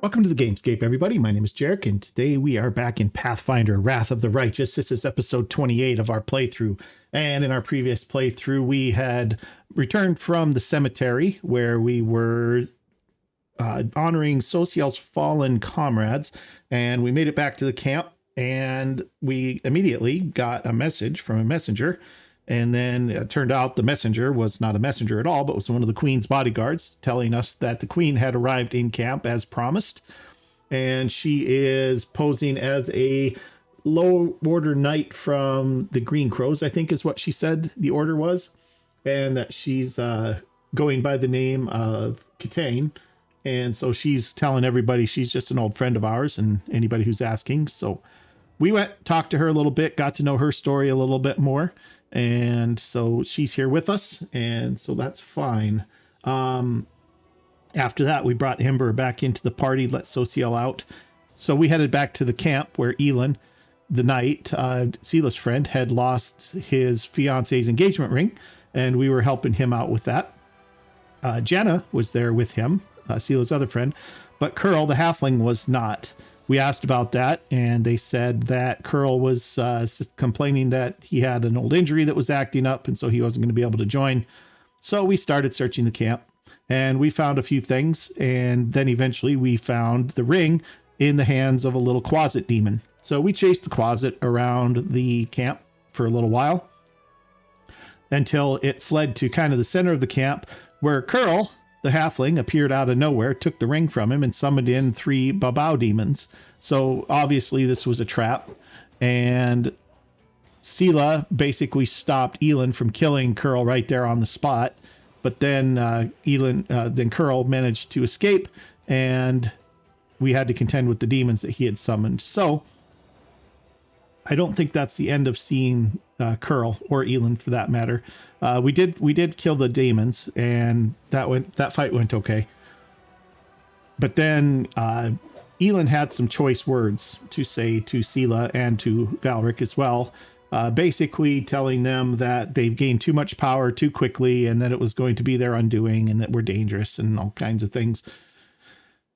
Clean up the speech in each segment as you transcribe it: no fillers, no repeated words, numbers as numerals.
Welcome to the Gamescape, everybody. My name is Jarek, and today we are back in Pathfinder, Wrath of the Righteous. This is episode 28 of our playthrough. And in our previous playthrough, we had returned from the cemetery where we were honoring Social's fallen comrades, and we made it back to the camp, and we immediately got a message from a messenger. And then it turned out the messenger was not a messenger at all, but was one of the Queen's bodyguards telling us that the Queen had arrived in camp as promised. And she is posing as a low order knight from the Green Crows, I think is what she said the order was. And that she's going by the name of Kitane. And so she's telling everybody she's just an old friend of ours and anybody who's asking. So we went, talked to her a little bit, got to know her story a little bit more. And so she's here with us, and so that's fine. After that, we brought Ember back into the party, let Social out. So we headed back to the camp where Elin, the knight, Sila's friend, had lost his fiance's engagement ring, and we were helping him out with that. Jenna was there with him, Sila's other friend, but Curl, the halfling, was not. We asked about that, and they said that Curl was complaining that he had an old injury that was acting up, and so he wasn't going to be able to join. So we started searching the camp, and we found a few things, and then eventually we found the ring in the hands of a little closet demon. So we chased the closet around the camp for a little while until it fled to kind of the center of the camp, where Curl, the halfling, appeared out of nowhere, took the ring from him, and summoned in 3 Babao demons. So obviously this was a trap, and Sila basically stopped Elin from killing Curl right there on the spot. But then then Curl managed to escape, and we had to contend with the demons that he had summoned. So I don't think that's the end of seeing Curl or Elin for that matter. We did kill the demons, and that fight went okay. But then Elin had some choice words to say to Sila and to Valric as well, basically telling them that they've gained too much power too quickly, and that it was going to be their undoing, and that we're dangerous and all kinds of things.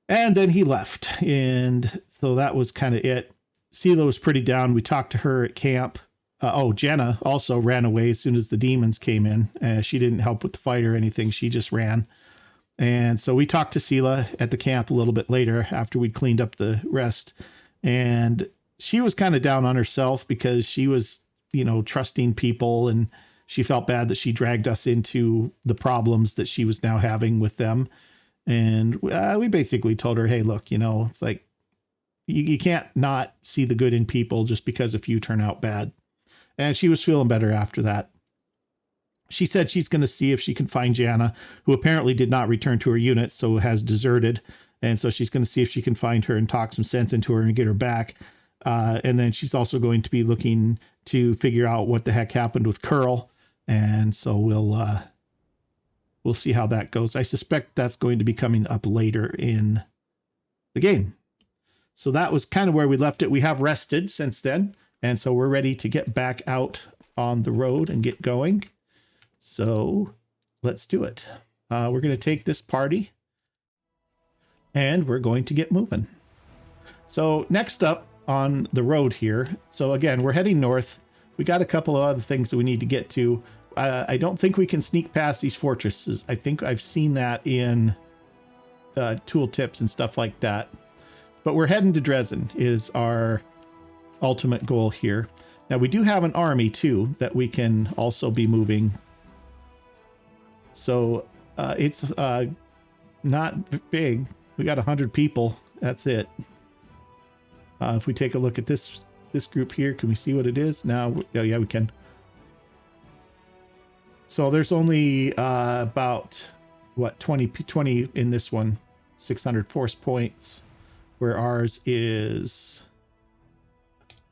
And then he left, and so that was kind of it. Sila was pretty down. We talked to her at camp. Jenna also ran away as soon as the demons came in. She didn't help with the fight or anything. She just ran. And so we talked to Sila at the camp a little bit later after we'd cleaned up the rest. And she was kind of down on herself because she was, trusting people, and she felt bad that she dragged us into the problems that she was now having with them. And we basically told her, hey, look, it's like, you can't not see the good in people just because a few turn out bad. And she was feeling better after that. She said she's going to see if she can find Jana, who apparently did not return to her unit, so has deserted. And so she's going to see if she can find her and talk some sense into her and get her back. And then she's also going to be looking to figure out what the heck happened with Curl. And so we'll see how that goes. I suspect that's going to be coming up later in the game. So that was kind of where we left it. We have rested since then, and so we're ready to get back out on the road and get going. So let's do it. We're going to take this party, and we're going to get moving. So next up on the road here, so again, we're heading north. We got a couple of other things that we need to get to. I don't think we can sneak past these fortresses. I think I've seen that in tooltips and stuff like that. But we're heading to Dresden is our ultimate goal here. Now, we do have an army, too, that we can also be moving. So it's not big. We got 100 people. That's it. If we take a look at this group here, can we see what it is? Now, yeah, we can. So there's only about, 20 in this one. 600 force points. Where ours is,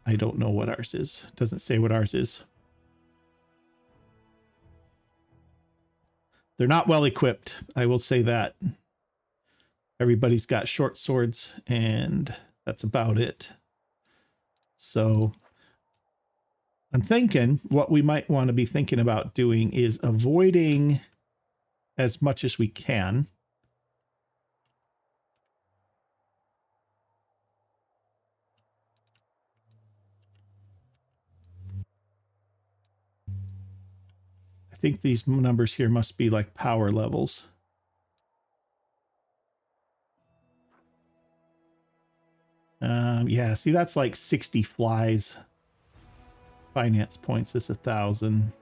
I don't know what ours is. It doesn't say what ours is. They're not well equipped, I will say that. Everybody's got short swords, and that's about it. So I'm thinking what we might want to be thinking about doing is avoiding as much as we can think these numbers here must be like power levels. Yeah, see, that's like 60 flies. Finance points is 1,000.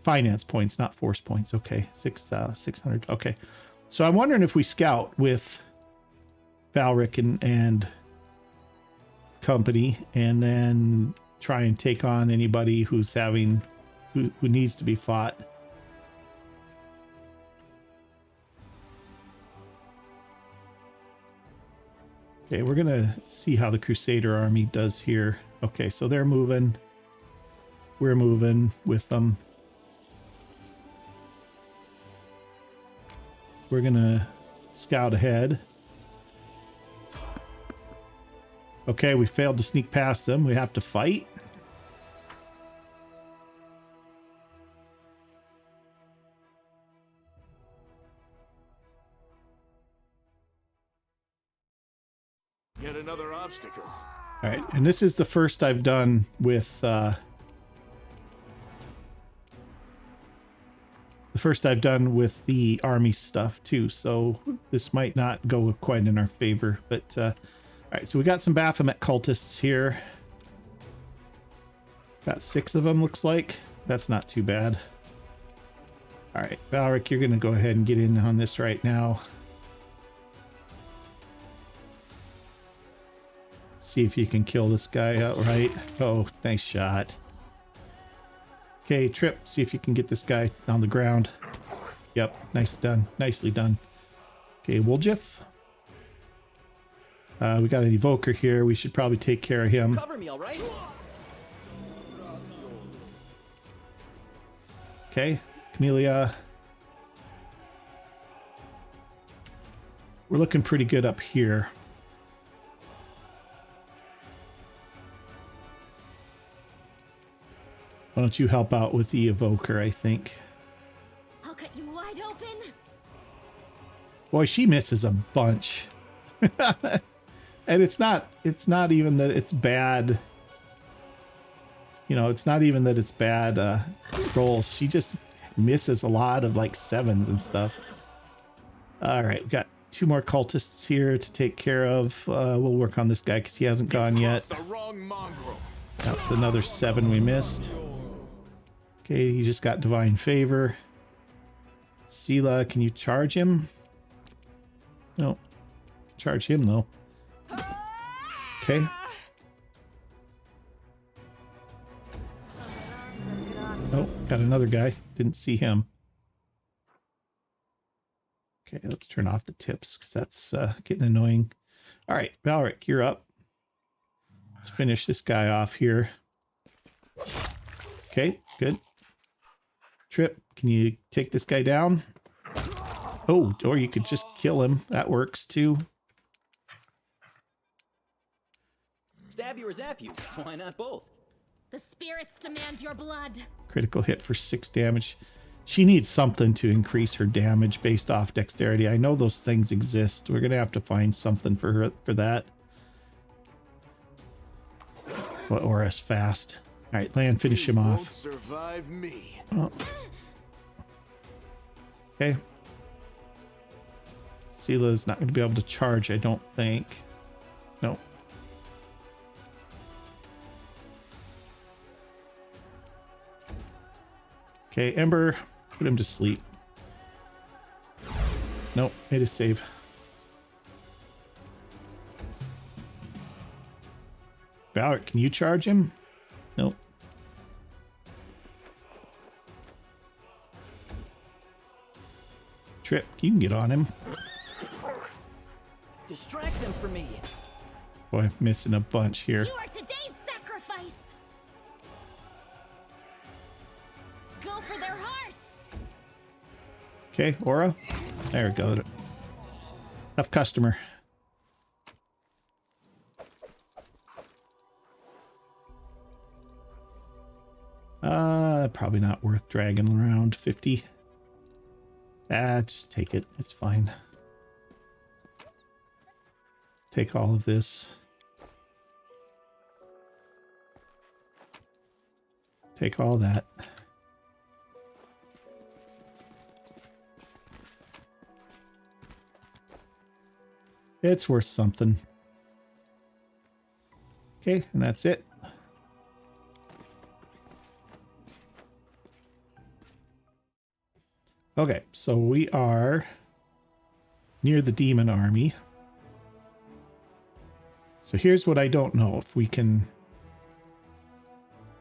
Finance points, not force points. Okay, 600. Okay, so I'm wondering if we scout with Valric and company, and then try and take on anybody who's having who needs to be fought. Okay, we're gonna see how the Crusader army does here. Okay, so they're moving. We're moving with them. We're gonna scout ahead. Okay, we failed to sneak past them. We have to fight. Yet another obstacle. All right, and this is the first I've done with the army stuff too, so this might not go quite in our favor. But all right, so we got some Baphomet cultists here. Got 6 of them, looks like. That's not too bad. All right, Valric, you're gonna go ahead and get in on this right now. See if you can kill this guy outright. Oh, nice shot. Okay, Trip, see if you can get this guy on the ground. Yep, nice done. Nicely done. Okay, Woljif. We got an evoker here. We should probably take care of him. Cover me, all right? Okay, Camellia. We're looking pretty good up here. Why don't you help out with the evoker, I think. I'll cut you wide open. Boy, she misses a bunch. And it's not even that it's bad. You know, it's not even that it's bad rolls. She just misses a lot of like 7s and stuff. All right, we've got 2 more cultists here to take care of. We'll work on this guy because he hasn't gone yet. The wrong mongrel. That's another 7 we missed. Okay, he just got divine favor. Sela, can you charge him? No. Charge him though. Okay. Oh, got another guy. Didn't see him. Okay, let's turn off the tips because that's getting annoying. All right, Valric, you're up. Let's finish this guy off here. Okay, good. Trip, can you take this guy down? Oh, or you could just kill him. That works too. Stab you or zap you. Why not both? The spirits demand your blood. Critical hit for 6 damage. She needs something to increase her damage based off dexterity. I know those things exist. We're going to have to find something for her for that. Or as fast. All right, Land, finish him off. Won't survive me. Oh. Okay. Sela's not going to be able to charge, I don't think. No. Okay, Ember, put him to sleep. Nope, made a save. Valric, can you charge him? Nope. Trip, you can get on him. Distract them for me. Boy, I'm missing a bunch here. You are today's sacrifice. Go for their hearts. Okay, Aura. There we go. Tough customer. Probably not worth dragging around. 50. Just take it. It's fine. Take all of this. Take all that. It's worth something. Okay, and that's it. Okay, so we are near the demon army. So here's what I don't know. If we can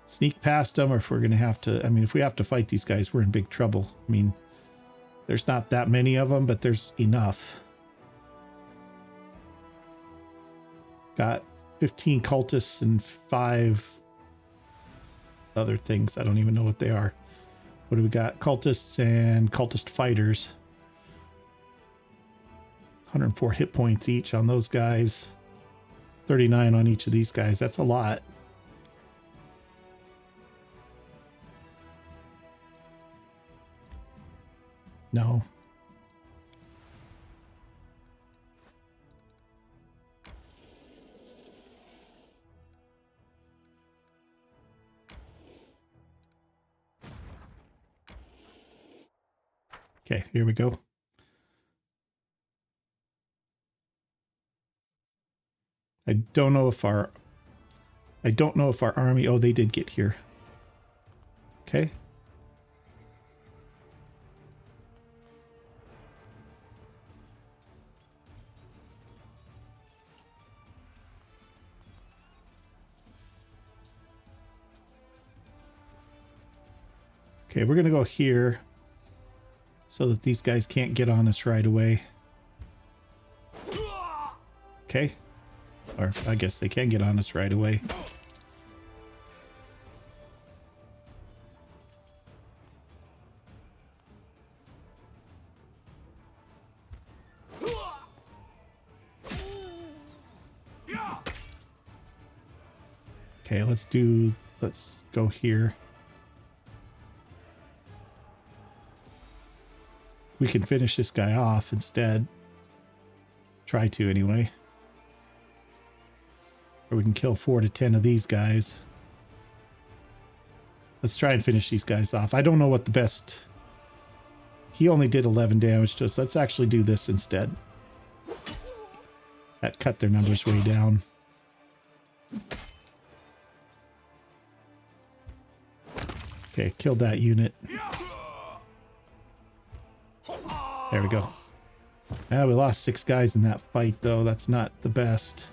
sneak past them or if we're going to have to... I mean, if we have to fight these guys, we're in big trouble. I mean, there's not that many of them, but there's enough. Got 15 cultists and 5 other things. I don't even know what they are. What do we got? Cultists and cultist fighters. 104 hit points each on those guys. 39 on each of these guys. That's a lot. No. Okay, here we go. I don't know if our army... Oh, they did get here. Okay. Okay, we're going to go here so that these guys can't get on us right away. Okay. Or I guess they can get on us right away. Okay, let's go here. We can finish this guy off instead. Try to anyway. Or we can kill 4 to 10 of these guys. Let's try and finish these guys off. I don't know what the best... He only did 11 damage to us. Let's actually do this instead. That cut their numbers way down. Okay, killed that unit. There we go. Ah, we lost 6 guys in that fight, though. That's not the best.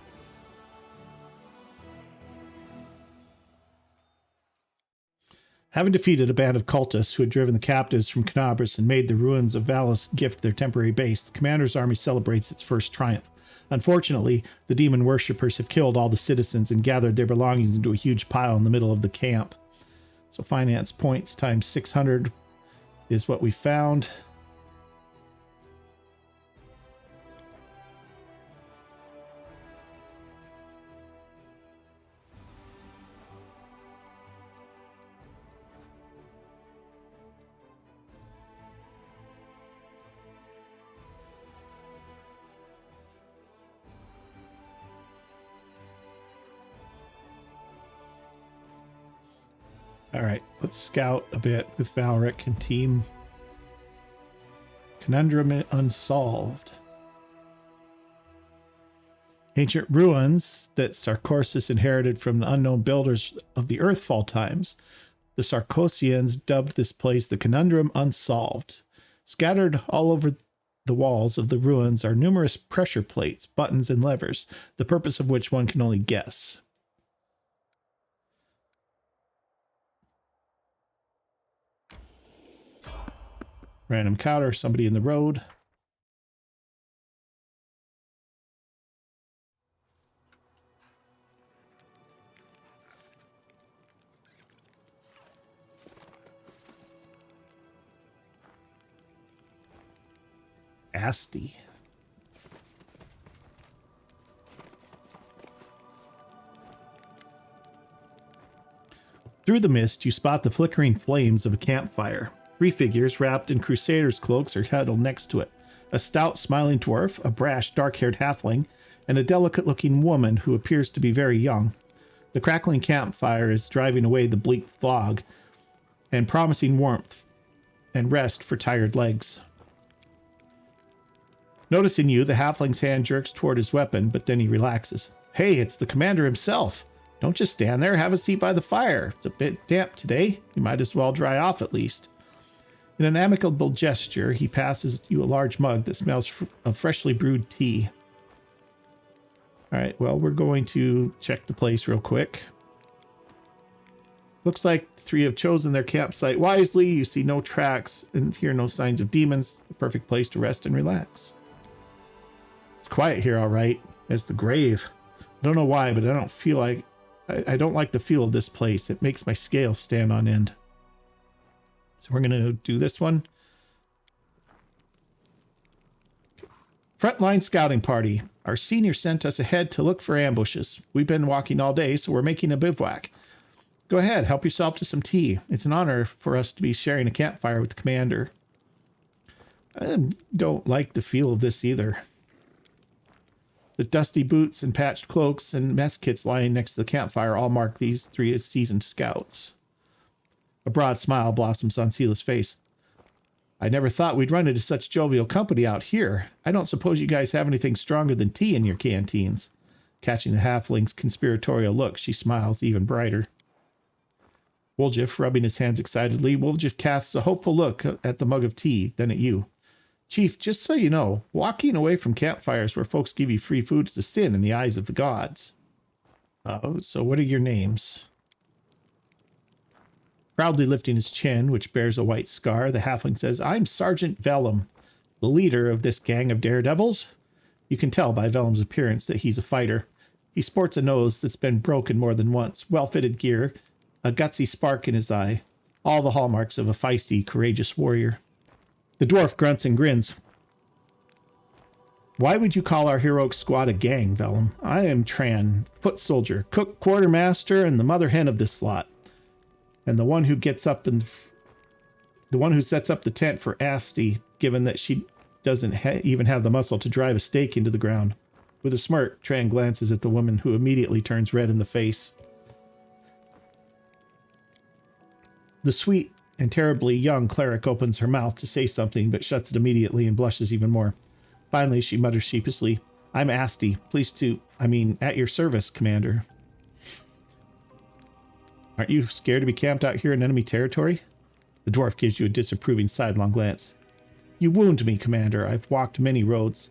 Having defeated a band of cultists who had driven the captives from Conundrum and made the ruins of Valus Gift their temporary base, the commander's army celebrates its first triumph. Unfortunately, the demon worshippers have killed all the citizens and gathered their belongings into a huge pile in the middle of the camp. So finance points times 600 is what we found. All right, let's scout a bit with Valric and team. Conundrum Unsolved. Ancient ruins that Sarcosis inherited from the unknown builders of the Earthfall times. The Sarcosians dubbed this place the Conundrum Unsolved. Scattered all over the walls of the ruins are numerous pressure plates, buttons, and levers, the purpose of which one can only guess. Random encounter, somebody in the road. Asti. Through the mist, you spot the flickering flames of a campfire. 3 figures wrapped in crusaders' cloaks are huddled next to it. A stout, smiling dwarf, a brash, dark-haired halfling, and a delicate-looking woman who appears to be very young. The crackling campfire is driving away the bleak fog and promising warmth and rest for tired legs. Noticing you, the halfling's hand jerks toward his weapon, but then he relaxes. Hey, it's the commander himself. Don't just stand there. Have a seat by the fire. It's a bit damp today. You might as well dry off at least. In an amicable gesture, he passes you a large mug that smells of freshly brewed tea. All right, well, we're going to check the place real quick. Looks like the three have chosen their campsite wisely. You see no tracks and hear no signs of demons. The perfect place to rest and relax. It's quiet here, all right. It's the grave. I don't know why, but I don't feel like... I don't like the feel of this place. It makes my scales stand on end. So we're going to do this one. Frontline scouting party. Our senior sent us ahead to look for ambushes. We've been walking all day, so we're making a bivouac. Go ahead, help yourself to some tea. It's an honor for us to be sharing a campfire with the commander. I don't like the feel of this either. The dusty boots and patched cloaks and mess kits lying next to the campfire all mark these three as seasoned scouts. A broad smile blossoms on Sila's face. I never thought we'd run into such jovial company out here. I don't suppose you guys have anything stronger than tea in your canteens. Catching the halfling's conspiratorial look, she smiles even brighter. Woljif, rubbing his hands excitedly, Woljif casts a hopeful look at the mug of tea, then at you. Chief, just so you know, walking away from campfires where folks give you free food is a sin in the eyes of the gods. Oh, so what are your names? Proudly lifting his chin, which bears a white scar, the halfling says, I'm Sergeant Vellum, the leader of this gang of daredevils. You can tell by Vellum's appearance that he's a fighter. He sports a nose that's been broken more than once, well-fitted gear, a gutsy spark in his eye, all the hallmarks of a feisty, courageous warrior. The dwarf grunts and grins. Why would you call our heroic squad a gang, Vellum? I am Tran, foot soldier, cook, quartermaster, and the mother hen of this lot. And the one who sets up the tent for Asti, given that she doesn't even have the muscle to drive a stake into the ground. With a smirk, Tran glances at the woman, who immediately turns red in the face. The sweet and terribly young cleric opens her mouth to say something, but shuts it immediately and blushes even more. Finally, she mutters sheepishly, I'm Asti. At your service, Commander. Aren't you scared to be camped out here in enemy territory? The dwarf gives you a disapproving sidelong glance. You wound me, Commander. I've walked many roads.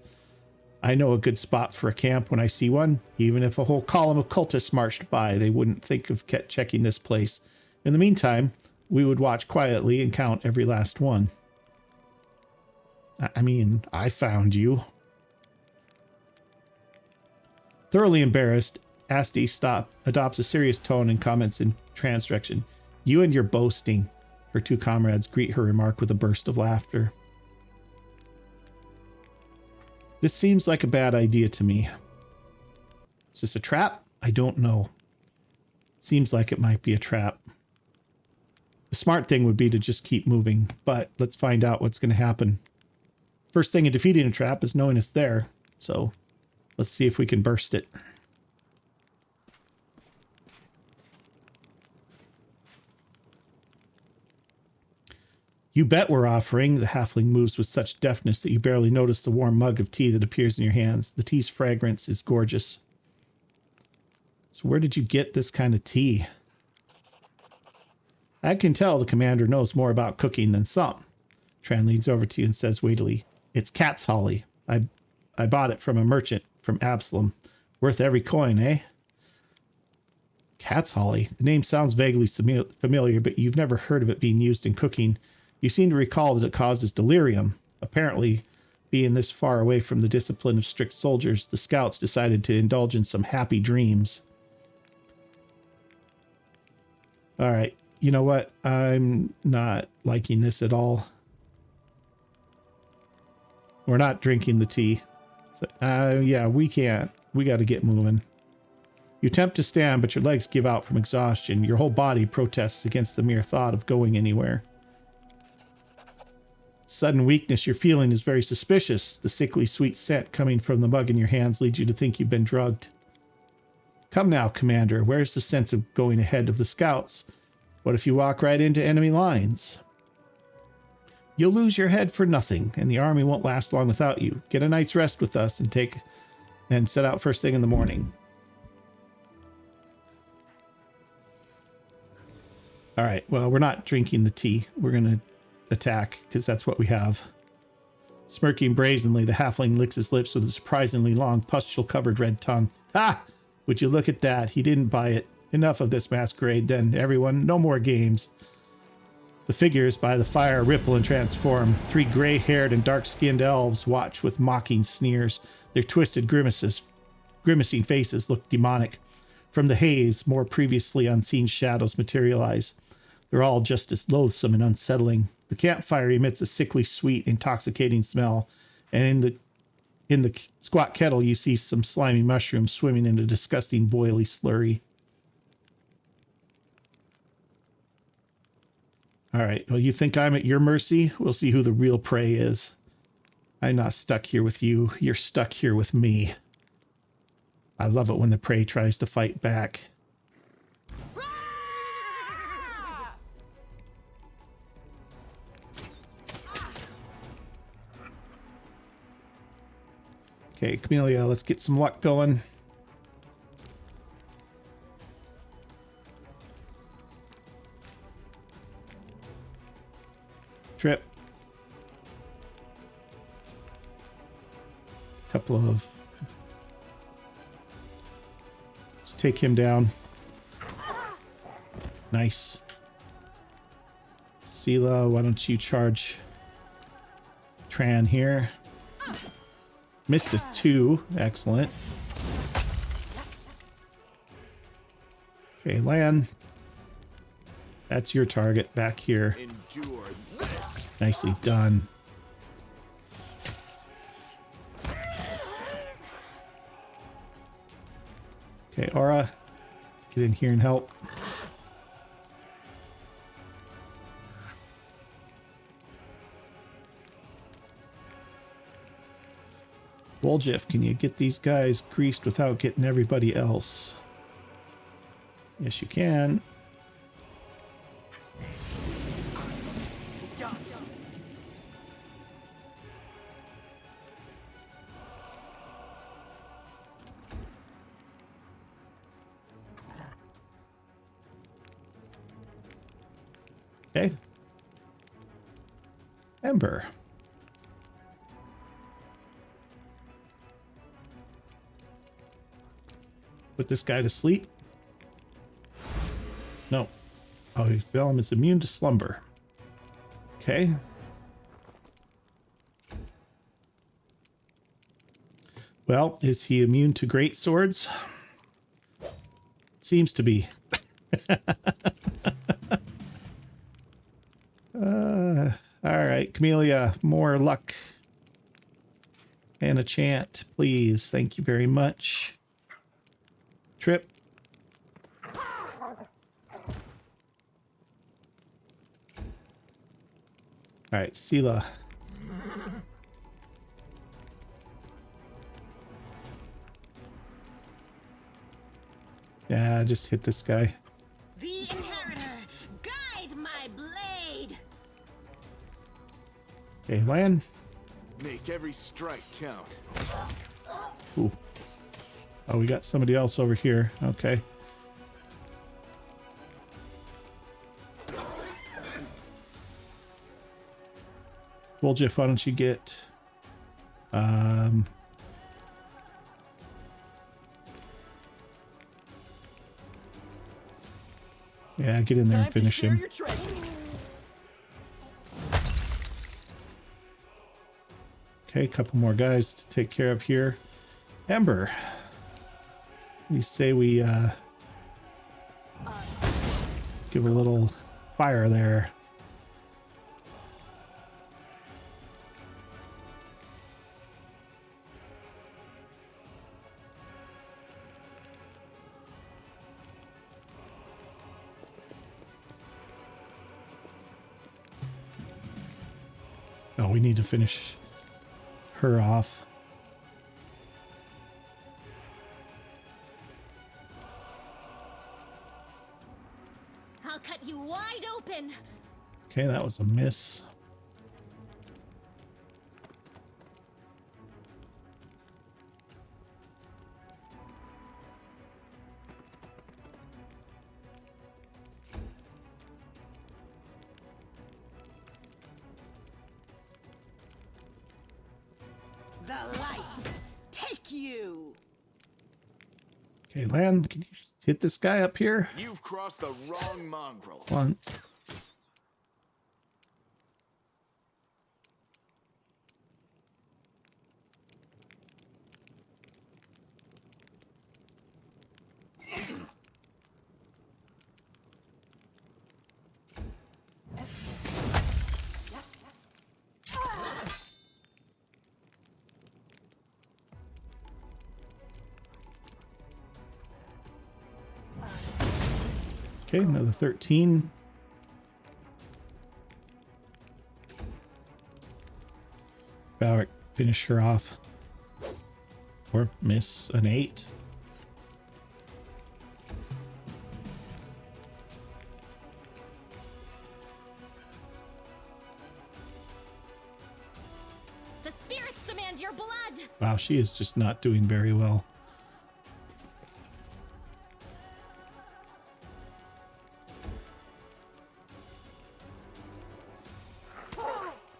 I know a good spot for a camp when I see one. Even if a whole column of cultists marched by, they wouldn't think of checking this place. In the meantime, we would watch quietly and count every last one. I found you. Thoroughly embarrassed, Asti adopts a serious tone and comments in Tran's direction. You and your boasting. Her two comrades greet her remark with a burst of laughter. This seems like a bad idea to me. Is this a trap? I don't know. Seems like it might be a trap. The smart thing would be to just keep moving, but let's find out what's going to happen. First thing in defeating a trap is knowing it's there, so let's see if we can burst it. You bet we're offering. The halfling moves with such deftness that you barely notice the warm mug of tea that appears in your hands. The tea's fragrance is gorgeous. So where did you get this kind of tea? I can tell the commander knows more about cooking than some. Tran leans over to you and says weightily, It's cat's holly. I bought it from a merchant from Absalom. Worth every coin, eh? Cat's holly. The name sounds vaguely familiar, but you've never heard of it being used in cooking. You seem to recall that it causes delirium. Apparently, being this far away from the discipline of strict soldiers, the scouts decided to indulge in some happy dreams. All right. You know what? I'm not liking this at all. We're not drinking the tea. So, yeah, we can't. We got to get moving. You attempt to stand, but your legs give out from exhaustion. Your whole body protests against the mere thought of going anywhere. Sudden weakness you're feeling is very suspicious. The sickly sweet scent coming from the mug in your hands leads you to think you've been drugged. Come now, Commander. Where's the sense of going ahead of the scouts? What if you walk right into enemy lines? You'll lose your head for nothing, and the army won't last long without you. Get a night's rest with us and set out first thing in the morning. All right, well, we're not drinking the tea. We're going to attack, because that's what we have. Smirking brazenly, the halfling licks his lips with a surprisingly long, pustule-covered red tongue. Ha! Would you look at that? He didn't buy it. Enough of this masquerade, then, everyone. No more games. The figures by the fire ripple and transform. 3 gray-haired and dark-skinned elves watch with mocking sneers. Their twisted grimacing faces look demonic. From the haze, more previously unseen shadows materialize. They're all just as loathsome and unsettling. The campfire emits a sickly sweet, intoxicating smell, and in the squat kettle you see some slimy mushrooms swimming in a disgusting boily slurry. All right, well, you think I'm at your mercy? We'll see who the real prey is. I'm not stuck here with you. You're stuck here with me. I love it when the prey tries to fight back. Okay, Camellia, let's get some luck going. Trip. Couple of... Let's take him down. Nice. Sela, why don't you charge Tran here? Missed a 2. Excellent. Okay, Lan. That's your target back here. Endure this. Nicely done. Okay, Aura. Get in here and help. Woljif, can you get these guys greased without getting everybody else? Yes, you can. Okay. Ember. Put this guy to sleep. No. Oh, Vellum is immune to slumber. Okay. Well, is he immune to great swords? Seems to be. All right, Camellia, more luck and a chant, please. Thank you very much. Trip. All right, Sela. Yeah, just hit this guy. The inheritor, guide my blade. Okay, Lan. Make every strike count. Ooh. Oh, we got somebody else over here. Okay. Woljif, why don't you get... Yeah, get in there and finish him. Okay, a couple more guys to take care of here. Ember. We say we give a little fire there. Oh, we need to finish her off. I'll cut you wide open. Okay, that was a miss. The light. Take you. Okay, Lan, can you hit this guy up here? You've crossed the wrong mongrel. One. Okay, another 13. Valric, finish her off. Or miss an 8. The spirits demand your blood. Wow, she is just not doing very well.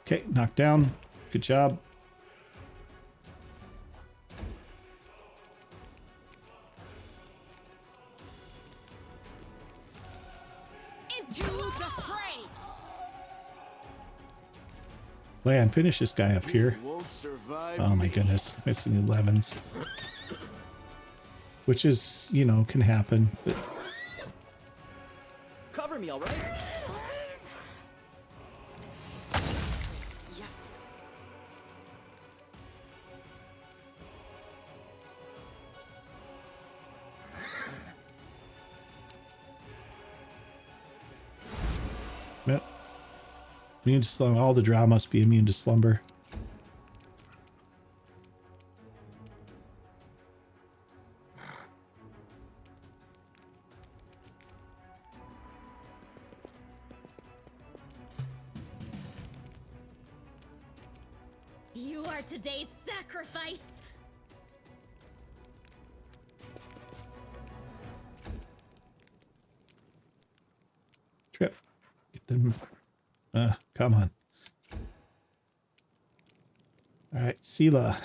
Okay, knocked down. Good job. Into the fray. Lan, finish this guy up here. You won't survive. Oh my me. goodness, missing 11s. Which is, you know, can happen. But Cover me, all right? Yes. yep. Immune to slumber. All the drow must be immune to slumber. You are today's sacrifice. Trip. Get them. Come on. All right, Sela.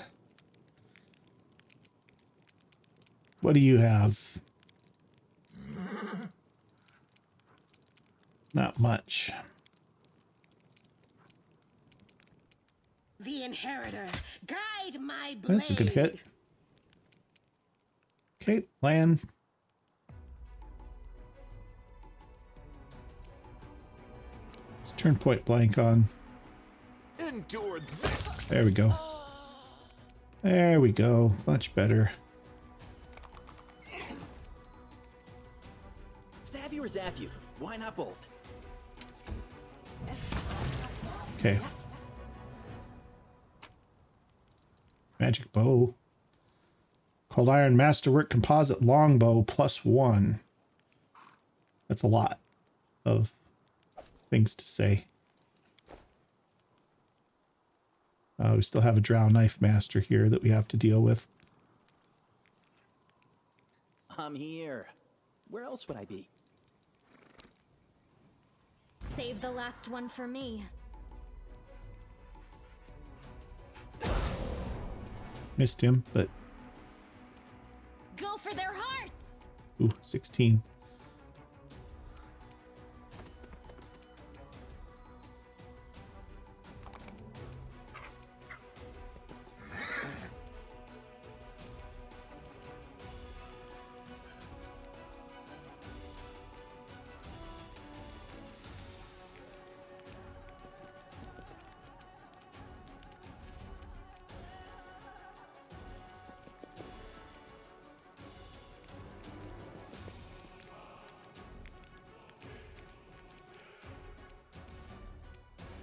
What do you have? Not much. The inheritor. Guide my blade. That's a good hit. Okay, Lan. Let's turn point blank on. Endure this. There we go. There we go. Much better. Stab you or zap you? Why not both? Okay. Magic bow. Cold Iron Masterwork Composite Longbow +1. That's a lot of things to say. We still have a Drow Knife Master here that we have to deal with. I'm here. Where else would I be? Save the last one for me. Missed him, but Go for their hearts. ooh, 16.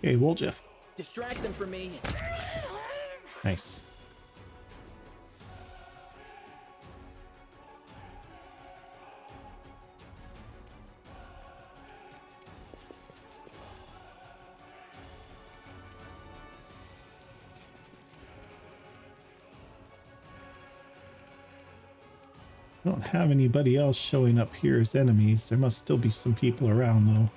Okay, Woljeff. Distract them from me. Nice. I don't have anybody else showing up here as enemies. There must still be some people around, though.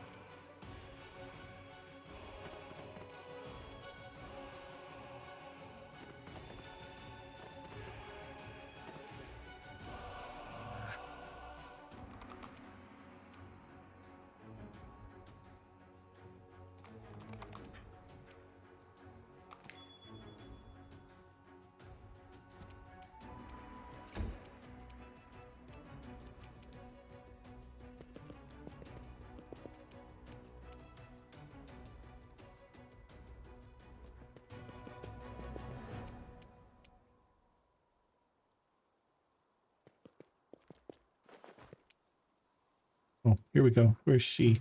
Oh, here we go. Where's she?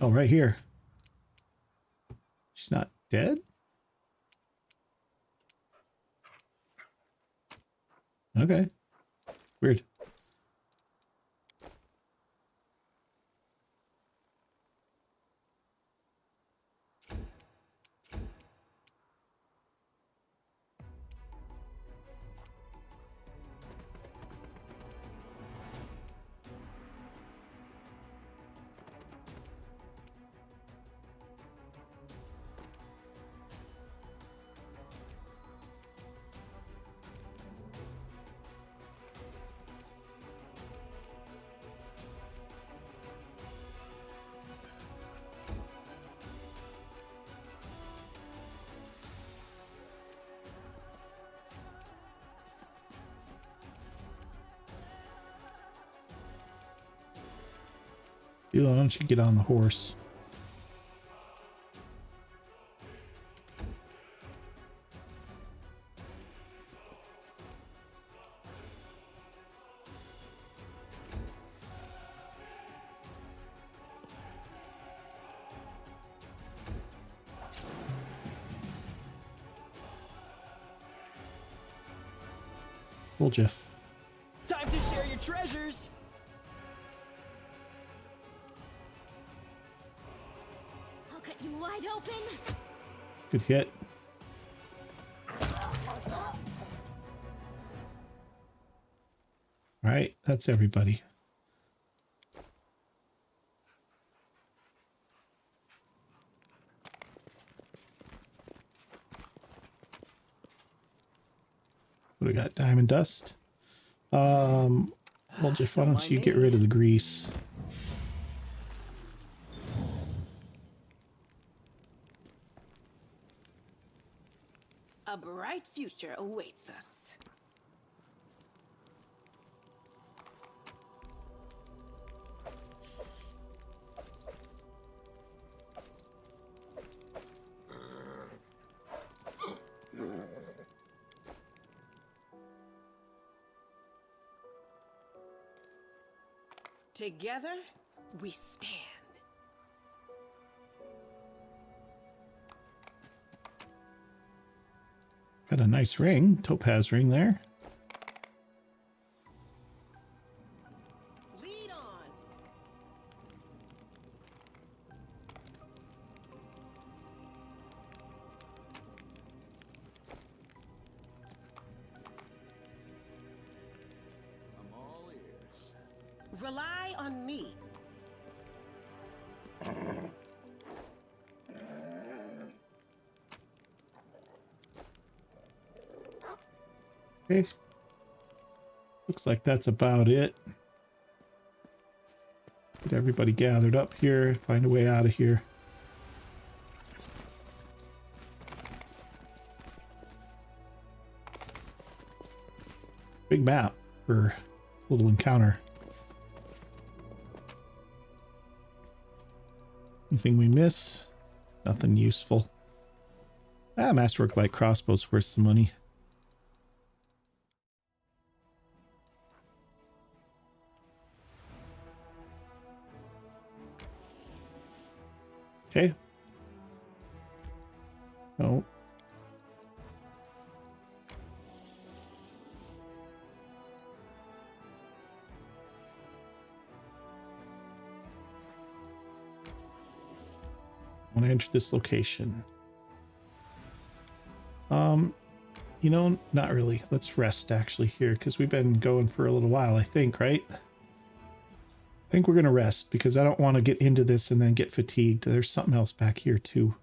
Oh, right here. She's not dead? Okay. Weird. Why don't you get on the horse? Well, Jeff. Time to share your treasures. I'll cut you wide open. Good hit. All right, that's everybody. We got diamond dust. Well, Jeff, why don't you get rid of the grease? A bright future awaits us. Together, we stand. Got a nice ring, topaz ring there. Lead on. I'm all ears. Rely on me. Okay. Looks like that's about it. Get everybody gathered up here, find a way out of here. Big map for a little encounter. Anything we miss? Nothing useful. Ah, Masterwork Light Crossbow's worth some money. Okay. No. I want to enter this location. You know, not really. Let's rest actually here because we've been going for a little while, I think, right? I think we're going to rest because I don't want to get into this and then get fatigued. There's something else back here too.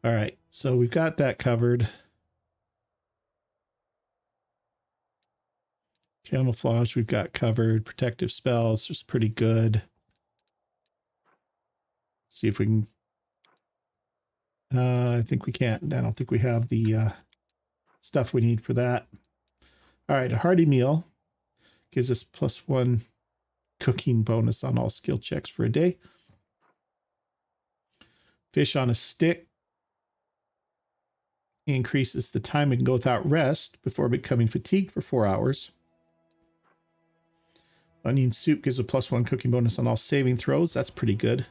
All right, so we've got that covered. Camouflage we've got covered. Protective spells is pretty good. See if we can... I think we can't. I don't think we have the stuff we need for that. All right, a hearty meal gives us +1 cooking bonus on all skill checks for a day. Fish on a stick increases the time we can go without rest before becoming fatigued for 4 hours. Onion soup gives a +1 cooking bonus on all saving throws. That's pretty good.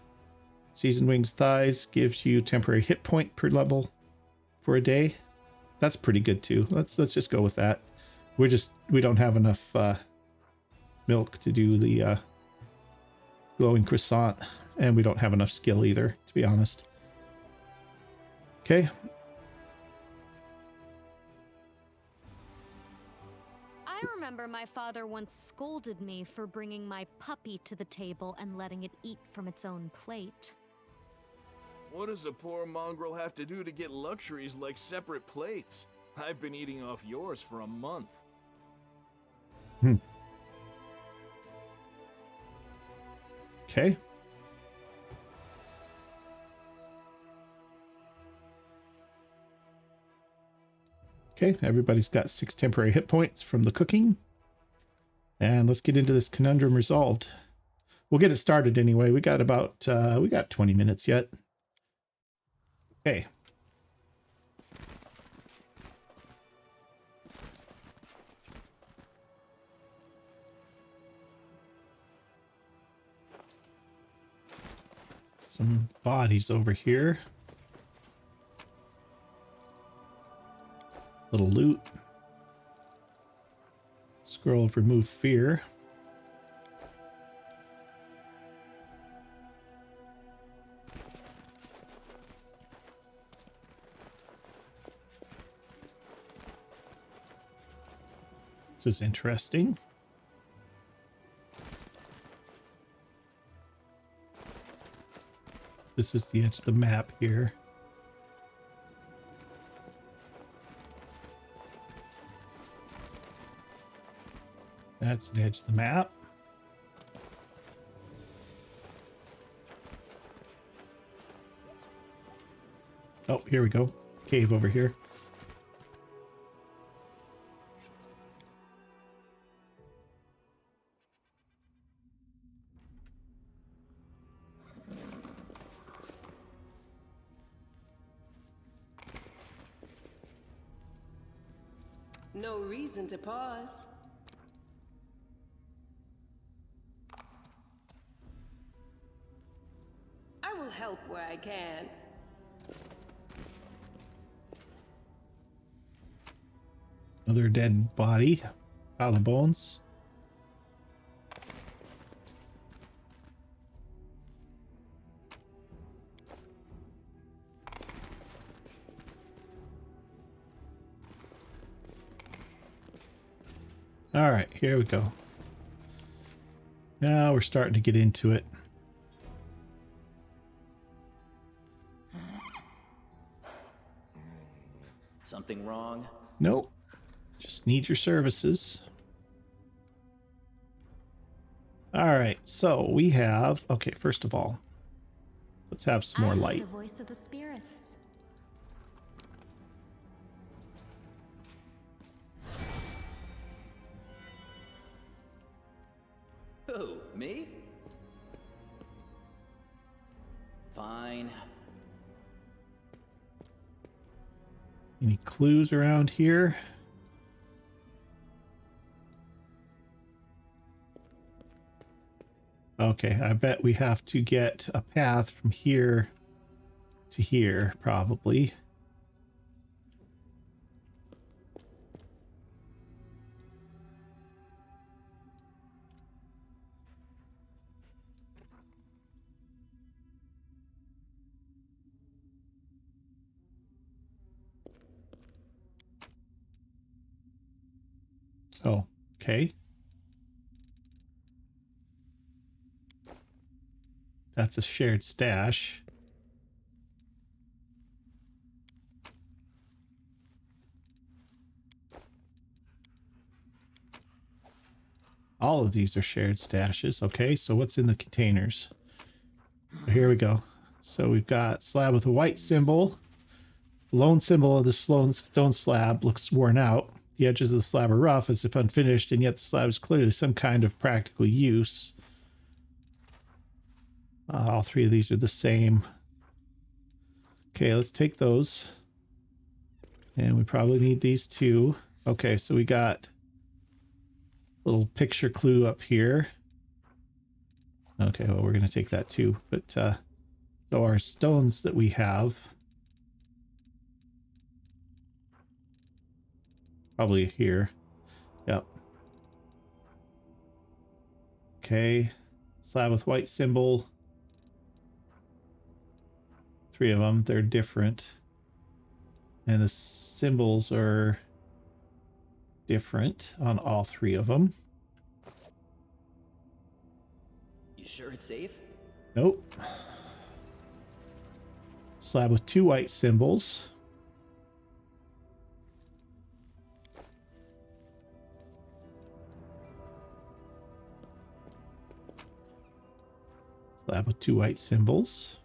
Seasoned wings thighs gives you temporary hit point per level for a day. That's pretty good too. Let's just go with that. We don't have enough milk to do the glowing croissant, and we don't have enough skill either, to be honest. Okay. I remember my father once scolded me for bringing my puppy to the table and letting it eat from its own plate. What does a poor mongrel have to do to get luxuries like separate plates? I've been eating off yours for a month. Okay. Okay, everybody's got 6 temporary hit points from the cooking. And let's get into this conundrum resolved. We'll get it started anyway. We got about, we got 20 minutes yet. Okay. Some bodies over here. Little loot. Scroll of remove fear. This is interesting. This is the edge of the map here. That's the edge of the map. Oh, here we go. Cave over here. No reason to pause. I will help where I can. Another dead body. Pile of bones. All right, here we go. Now we're starting to get into it. Something wrong? Nope. Just need your services. All right, so we have, okay, first of all, let's have some more light. The voice of the spirits. Who, me? Fine. Any clues around here? Okay, I bet we have to get a path from here to here, probably. Oh, okay. That's a shared stash. All of these are shared stashes. Okay, so what's in the containers? Here we go. So we've got slab with a white symbol. The lone symbol of the stone slab looks worn out. The edges of the slab are rough as if unfinished, and yet the slab is clearly some kind of practical use. All three of these are the same. Okay, let's take those. And we probably need these two. Okay, so we got a little picture clue up here. Okay, well, we're going to take that too. But so our stones that we have, probably here. Yep. Okay. Slab with white symbol. 3 of them. They're different. And the symbols are different on all 3 of them. You sure it's safe? Nope. Slab with 2 white symbols. Slab with 2 white symbols.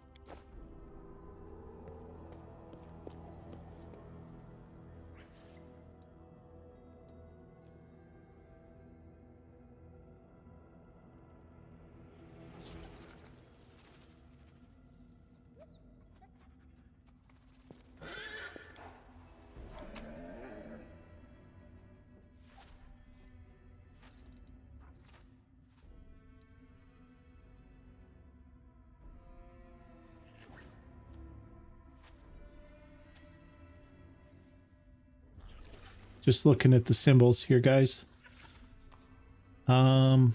Just looking at the symbols here, guys. Well,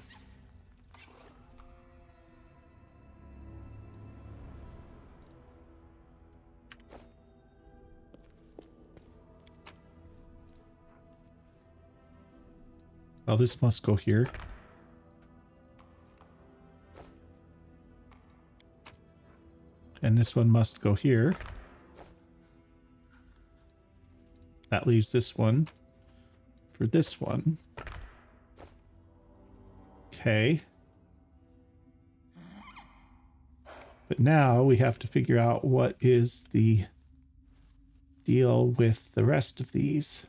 this must go here. And this one must go here. That leaves this one for this one. Okay. But now we have to figure out what is the deal with the rest of these.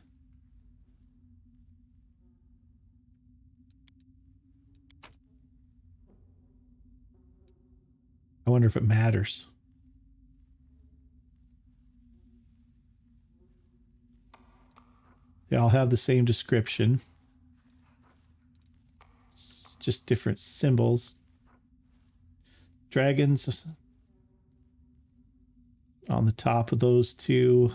I wonder if it matters. They all have the same description. It's just different symbols. Dragons on the top of those 2.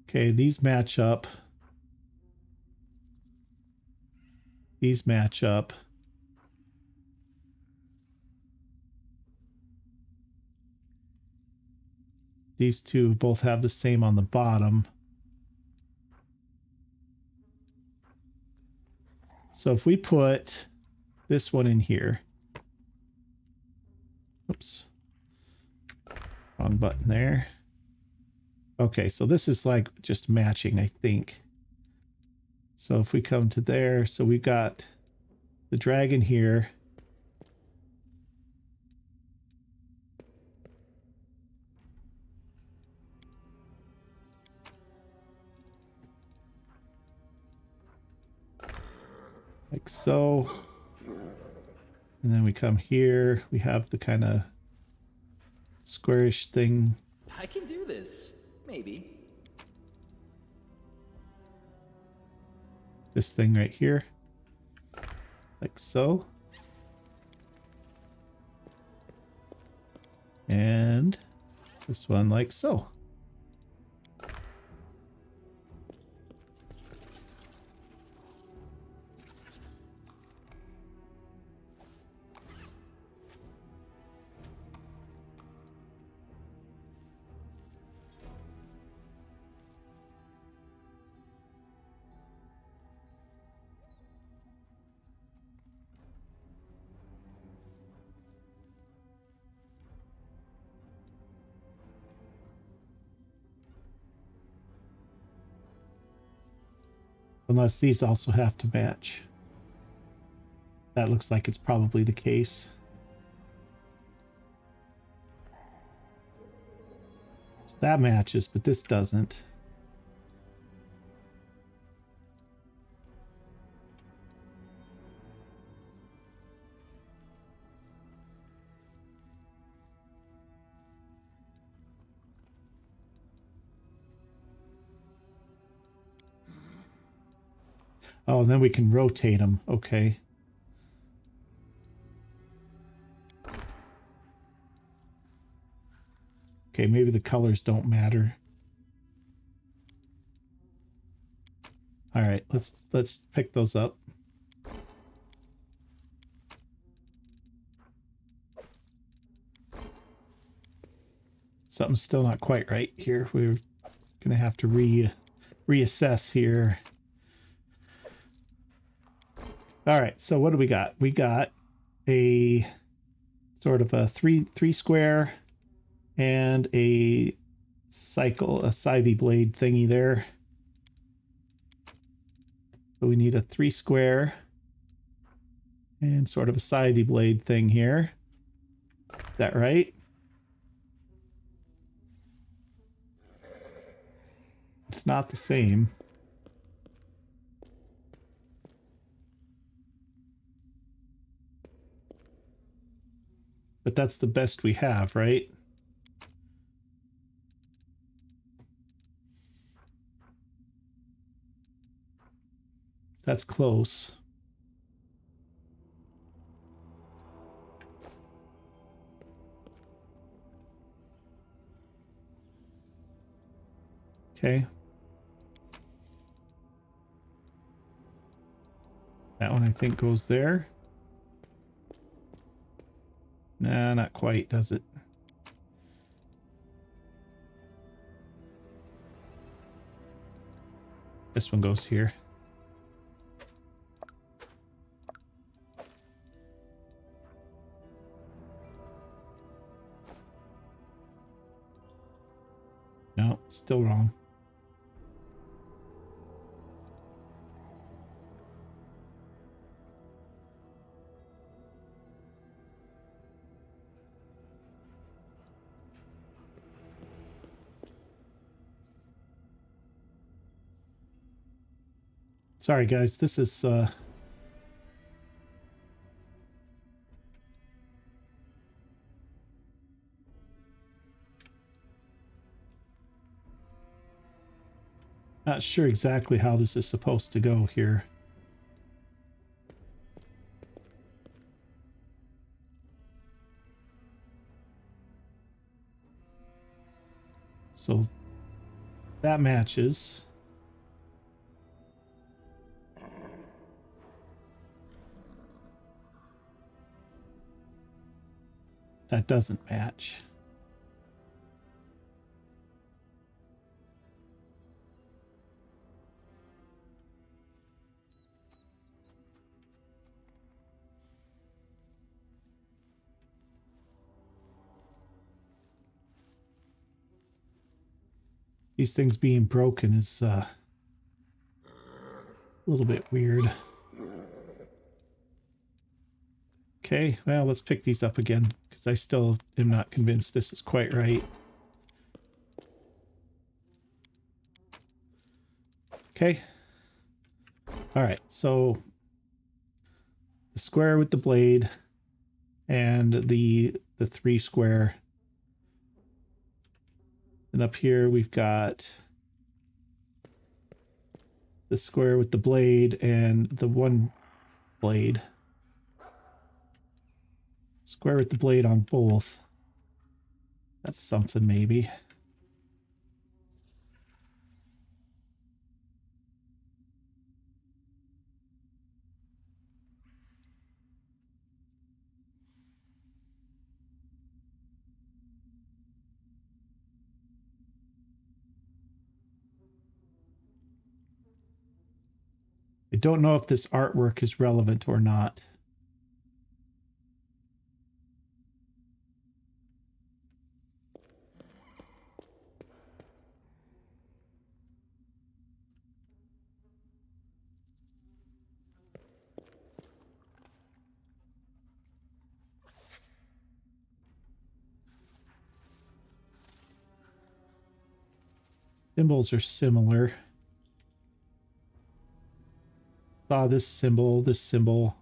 Okay, these match up. These match up. These 2 both have the same on the bottom. So if we put this one in here. Oops. Wrong button there. Okay, so this is like just matching, I think. So if we come to there, so we've got the dragon here. Like so. And then we come here. We have the kind of squarish thing. I can do this. Maybe. This thing right here. Like so. And this one like so. Unless these also have to match. That looks like it's probably the case. So that matches, but this doesn't. Oh, and then we can rotate them. Okay. Okay, maybe the colors don't matter. All right, let's pick those up. Something's still not quite right here. We're gonna have to reassess here. All right, so what do we got? We got a sort of a three square and a scythe blade thingy there. So we need a 3 square and sort of a scythe blade thing here. Is that right? It's not the same. But that's the best we have, right? That's close. Okay. That one I think goes there. Nah, not quite, does it? This one goes here. No, still wrong. Sorry guys, this is not sure exactly how this is supposed to go here. So that matches. That doesn't match. These things being broken is a little bit weird. Okay, well, let's pick these up again, because I still am not convinced this is quite right. Okay. All right, so the square with the blade and the 3 square. And up here we've got the square with the blade and the 1 blade. Square with the blade on both. That's something maybe. I don't know if this artwork is relevant or not. Symbols are similar. Saw this symbol, this symbol.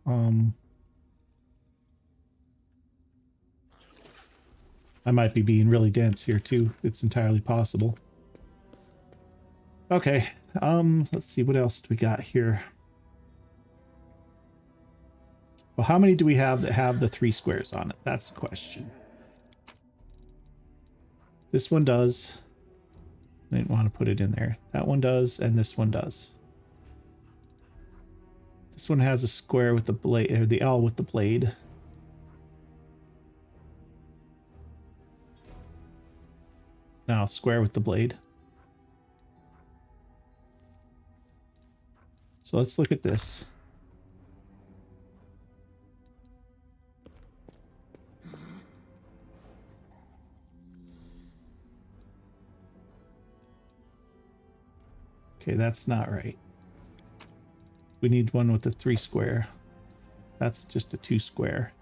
I might be being really dense here too. It's entirely possible. Okay, let's see what else we got here. Well, how many do we have that have the 3 squares on it? That's the question. This one does. I didn't want to put it in there. That one does, and this one does. This one has a square with the blade, or the L with the blade. Now, square with the blade. So let's look at this. Okay, that's not right. We need one with a 3 square. That's just a 2 square.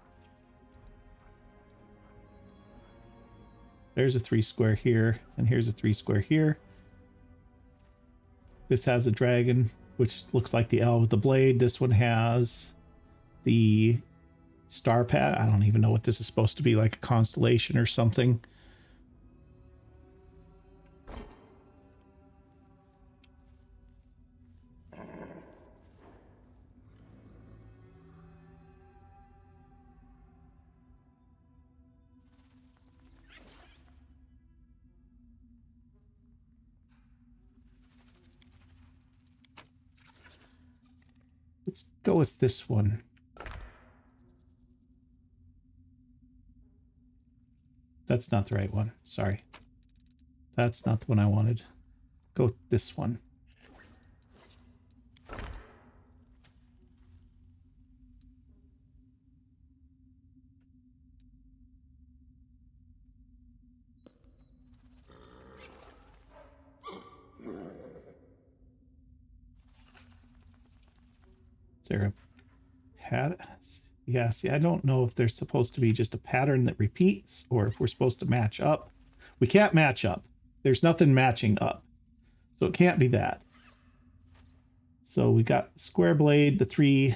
There's a 3 square here, and here's a 3 square here. This has a dragon, which looks like the L with the blade. This one has the star pad. I don't even know what this is supposed to be, like a constellation or something. Let's go with this one. That's not the right one. Sorry. That's not the one I wanted. Go with this one. Is there a pattern? Yeah, see, I don't know if there's supposed to be just a pattern that repeats or if we're supposed to match up. We can't match up. There's nothing matching up. So it can't be that. So we got square blade, the 3.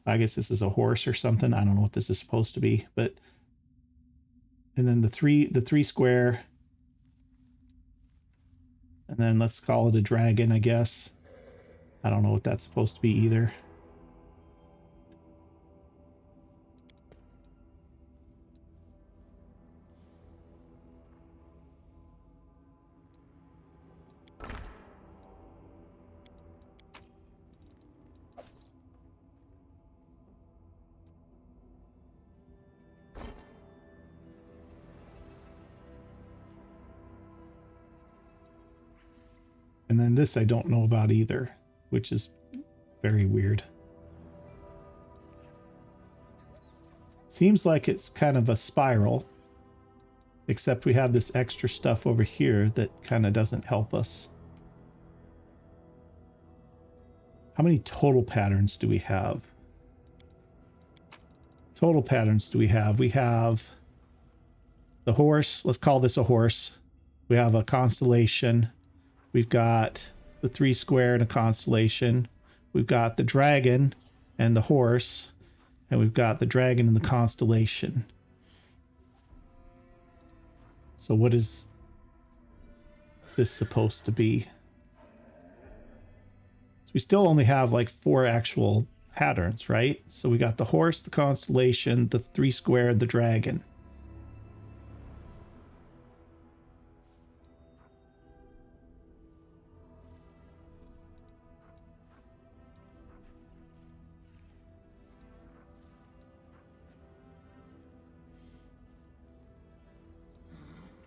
I guess this is a horse or something. I don't know what this is supposed to be, but and then the 3 square. And then let's call it a dragon, I guess. I don't know what that's supposed to be either. And then this I don't know about either, which is very weird. Seems like it's kind of a spiral, except we have this extra stuff over here that kind of doesn't help us. How many total patterns do we have? Total patterns do we have? We have the horse. Let's call this a horse. We have a constellation. We've got the 3 square and a constellation. We've got the dragon and the horse. And we've got the dragon and the constellation. So what is this supposed to be? So we still only have like 4 actual patterns, right? So we got the horse, the constellation, the 3 square, and the dragon.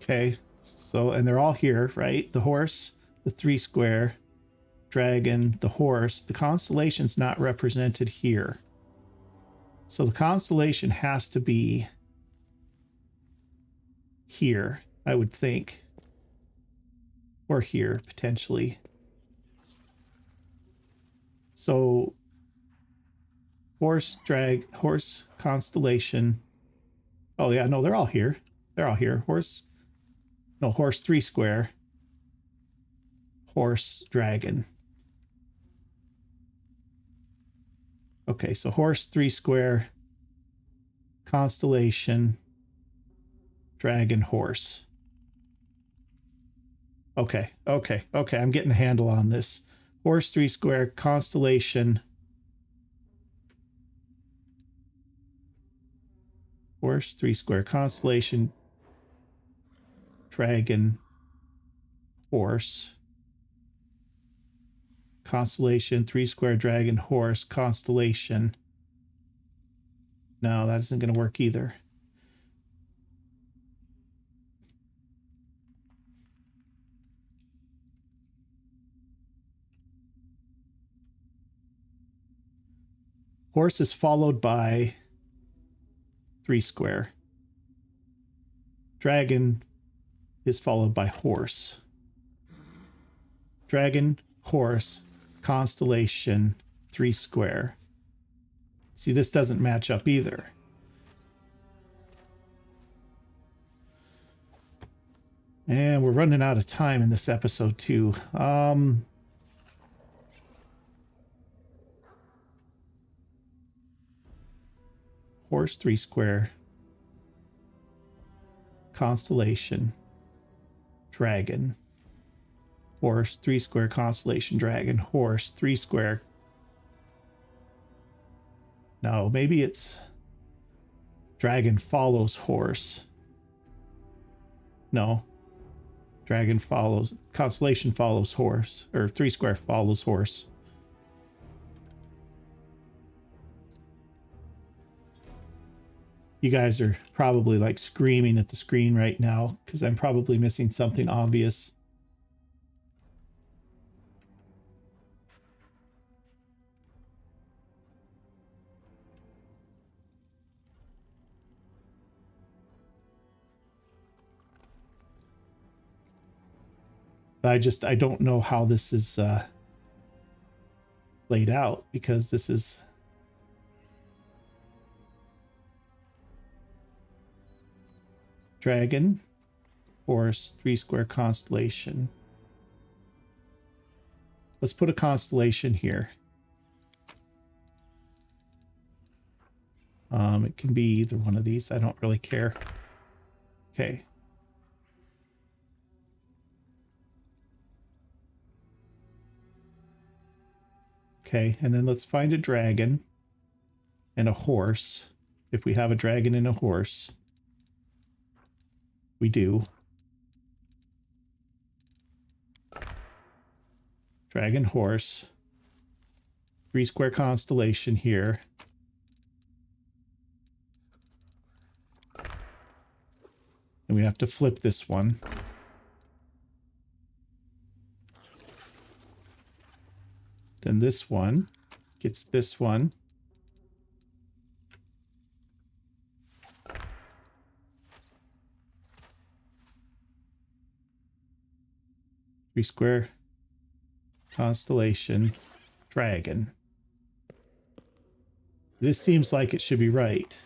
Okay, so, and they're all here, right? The horse, the 3 square, dragon, the horse. The constellation's not represented here. So the constellation has to be here, I would think. Or here, potentially. So horse, constellation. Oh yeah, no, they're all here. They're all here. Horse 3 square. Horse, dragon. Okay, so horse, 3 square. Constellation. Dragon, horse. Okay. I'm getting a handle on this. Horse, 3 square, constellation, Horse, 3 square constellation, dragon, horse. Constellation, 3 square dragon, horse, constellation. No, that isn't going to work either. Horse is followed by 3 square. Dragon is followed by horse. Dragon, horse, constellation, 3 square. See, this doesn't match up either. And we're running out of time in this episode too. Horse, 3 square. Constellation. Dragon. Horse, 3 square, constellation, dragon. Horse, 3 square. No, maybe it's dragon follows horse. No. Dragon follows, constellation follows horse, or 3 square follows horse. You guys are probably like screaming at the screen right now because I'm probably missing something obvious. But I don't know how this is laid out because this is dragon, horse, 3 square constellation. Let's put a constellation here. It can be either one of these. I don't really care. Okay. Okay, and then let's find a dragon and a horse. If we have a dragon and a horse. We do. Dragon, horse. 3 square constellation here. And we have to flip this one. Then this one gets this one. Three square constellation dragon. This seems like it should be right.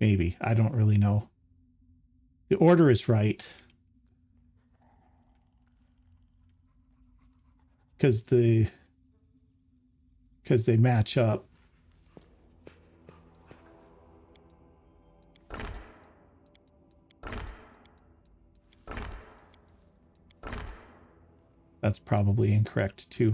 Maybe. I don't really know. The order is right. Because they match up. That's probably incorrect too.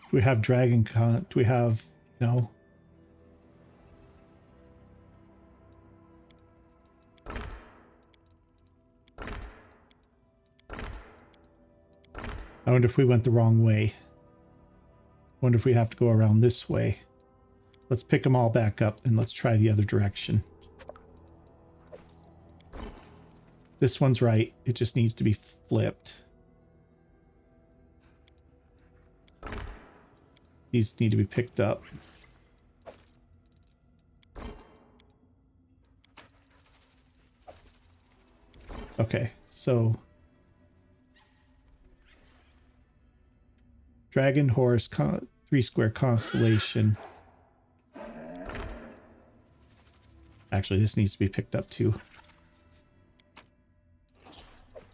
Do we have dragon con? Do we have no? I wonder if we went the wrong way. Wonder if we have to go around this way. Let's pick them all back up and let's try the other direction. This one's right. It just needs to be flipped. These need to be picked up. Okay, so dragon, horse, 3 square constellation. Actually, this needs to be picked up too.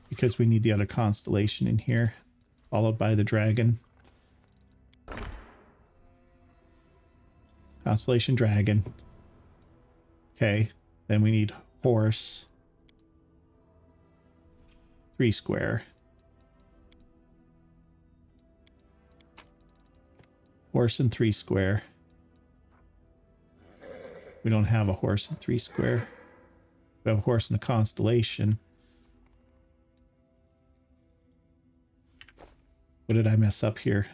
Because we need the other constellation in here, followed by the dragon. Constellation dragon. Okay. Then we need horse. 3 square. Horse and 3 square. We don't have a horse and 3 square. We have a horse in a constellation. What did I mess up here?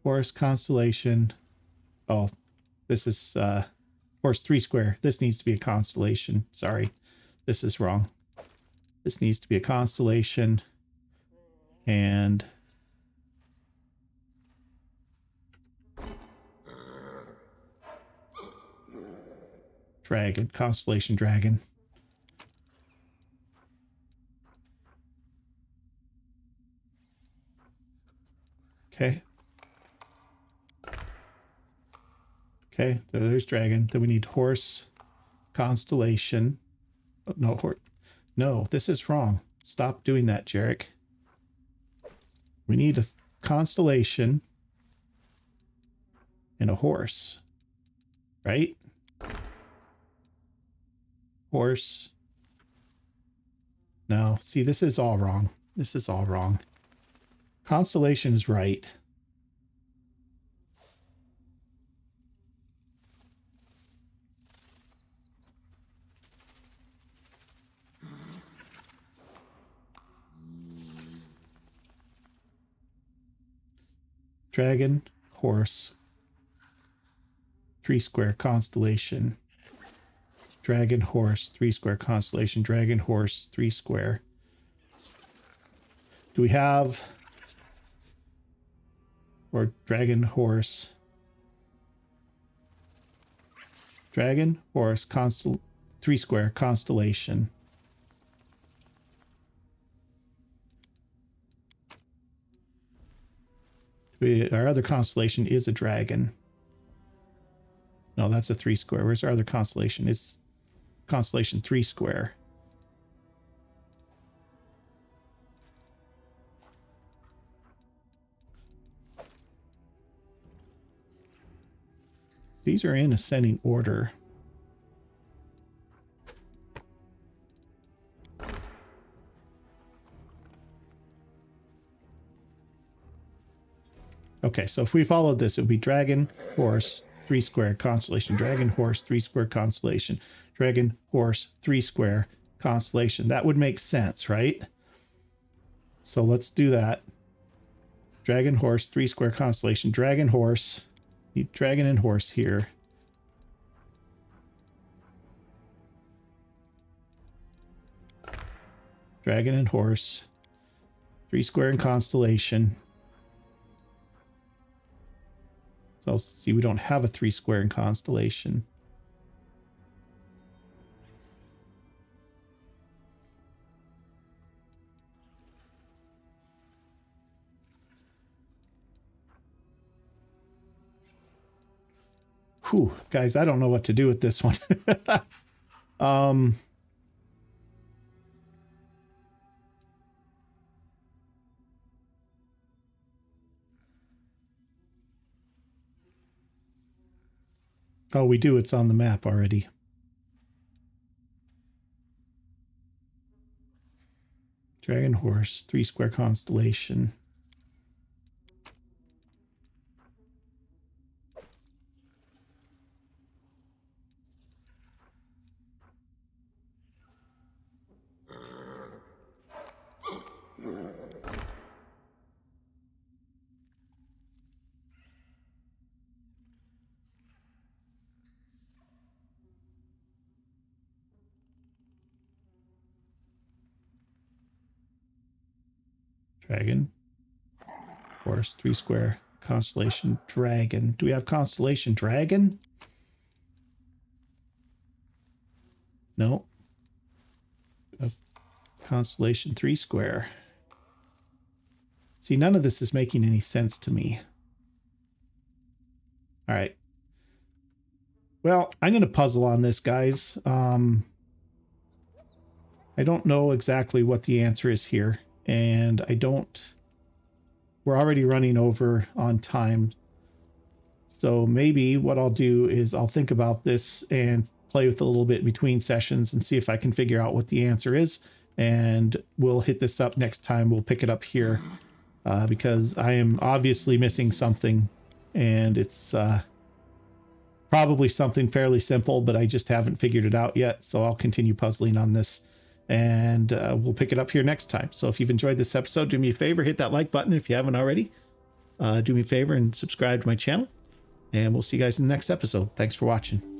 Horse constellation. Oh, this is horse 3 square. This needs to be a constellation. Sorry, this is wrong. This needs to be a constellation. And dragon, constellation dragon. Okay. Okay, so there's dragon. Then we need horse, constellation. Oh, no, no, this is wrong. Stop doing that, Jarek. We need a constellation and a horse, right? Horse. No, see, this is all wrong. This is all wrong. Constellation is right. Dragon, horse, 3 square constellation. Dragon, horse, 3 square constellation. Dragon, horse, 3 square. Do we have... Or dragon, horse. Dragon, horse, 3 square constellation. Our other constellation is a dragon. No, that's a 3 square. Where's our other constellation? It's constellation 3 square. These are in ascending order. Okay, so if we followed this, it would be dragon, horse, 3 square constellation. Dragon, horse, 3 square constellation. Dragon, horse, 3 square constellation. That would make sense, right? So let's do that. Dragon, horse, 3 square constellation. Dragon, horse. Need dragon and horse here. Dragon and horse. 3 square in constellation. So see, we don't have a 3 square in constellation. Whew, guys, I don't know what to do with this one. Oh, we do. It's on the map already. Dragon, horse, 3 square constellation. Dragon, horse, 3 square, constellation, dragon. Do we have constellation dragon? No. Constellation 3 square. See, none of this is making any sense to me. All right. Well, I'm going to puzzle on this, guys. I don't know exactly what the answer is here. And we're already running over on time. So maybe what I'll do is I'll think about this and play with it a little bit between sessions and see if I can figure out what the answer is. And we'll hit this up next time. We'll pick it up here because I am obviously missing something, and it's probably something fairly simple, but I just haven't figured it out yet. So I'll continue puzzling on this, and we'll pick it up here next time. So if you've enjoyed this episode, do me a favor, hit that like button if you haven't already. Do me a favor and subscribe to my channel, and we'll see you guys in the next episode. Thanks for watching.